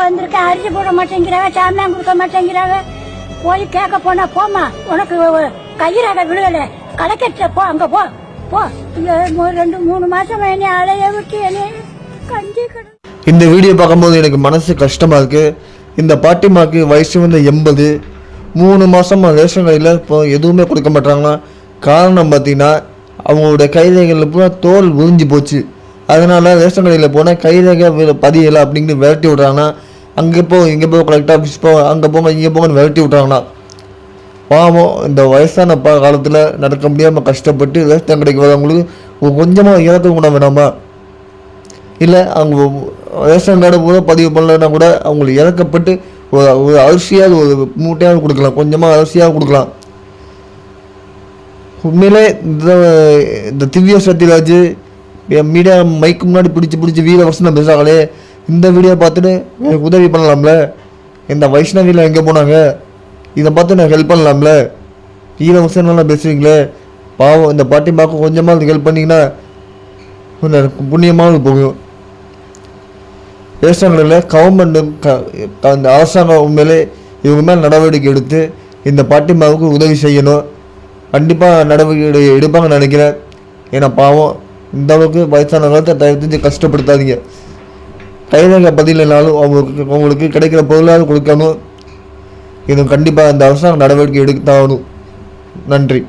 வந்திருக்கேன், அரிசி போட மாட்டேங்கிறாங்க, சாமியான் கொடுக்க மாட்டேங்கிறாங்க. போய் கேட்க போனா, போமா உனக்கு கையிறாக விழுகல, கலெக்டர் போ, அங்க போ போ. 2-3 மாசம் என்னை அலைய விட்டு என்னை கஞ்சி கடை. இந்த வீடியோ பார்க்கும்போது எனக்கு மனசு கஷ்டமா இருக்கு. இந்த பாட்டிமாக்கு வயசு வந்து 80. 3 மாசமா ரேஷன் கடையில் இப்போ எதுவுமே கொடுக்க மாட்டாங்களா. காரணம் பார்த்தீங்கன்னா அவங்களுடைய கைரேகைகளில் பூரா தோல் உறிஞ்சி போச்சு. அதனால ரேஷன் கடையில் போனால் கைரேகை பதியலை அப்படின்னு விரட்டி விட்றாங்கன்னா, அங்கே போ இங்கே போ, கலெக்டர் ஆஃபீஸ் போ, அங்கே போங்க இங்கே போங்கன்னு விரட்டி விட்றாங்கன்னா. பாவம் இந்த வயசான காலத்தில் நடக்க முடியாமல் கஷ்டப்பட்டு ரேஷன் கடைக்கு வரவங்களுக்கு கொஞ்சமாக இறக்க கூட வேணாமா? இல்லை அவங்க ரேஷன் கார்டு கூட பதிவு பண்ணலைன்னா கூட அவங்களுக்கு இறக்கப்பட்டு ஒரு அரிசியாவது ஒரு மூட்டையாவது கொடுக்கலாம், கொஞ்சமாக அரிசியாவது கொடுக்கலாம். உண்மையிலே இந்த திவ்யா சத்யராஜ் மீடியா மைக்கு முன்னாடி பிடிச்சி வீர வசனம் பேசுகிறாங்களே, இந்த வீடியோ பார்த்துட்டு எனக்கு உதவி பண்ணலாம்ல. இந்த வைஷ்ணவியில் எங்கே போனாங்க, இதை பார்த்து நான் ஹெல்ப் பண்ணலாம்ல. வீர வசனம்லாம் பேசுவீங்களே, பாவம் இந்த பாட்டி பார்க்க கொஞ்சமாக ஹெல்ப் பண்ணிங்கன்னா கொஞ்சம் புண்ணியமாக போகும். ரேஷன்களில் கவர்மெண்ட் அந்த அரசாங்கம் உண்மையிலே இவங்க மேலே நடவடிக்கை எடுத்து இந்த பாட்டிமாவுக்கு உதவி செய்யணும். கண்டிப்பாக நடவடிக்கை எடுப்பாங்கன்னு நினைக்கிறேன். ஏன்னா பாவம் இந்த அளவுக்கு வயசான காலத்தை தயவு செஞ்சு கஷ்டப்படுத்தாதீங்க. கைரேகை பதிலாலும் அவங்களுக்கு கிடைக்கிற பொருளாவது கொடுக்கணும். இது கண்டிப்பாக இந்த அரசாங்கம் நடவடிக்கை எடுத்தாகணும். நன்றி.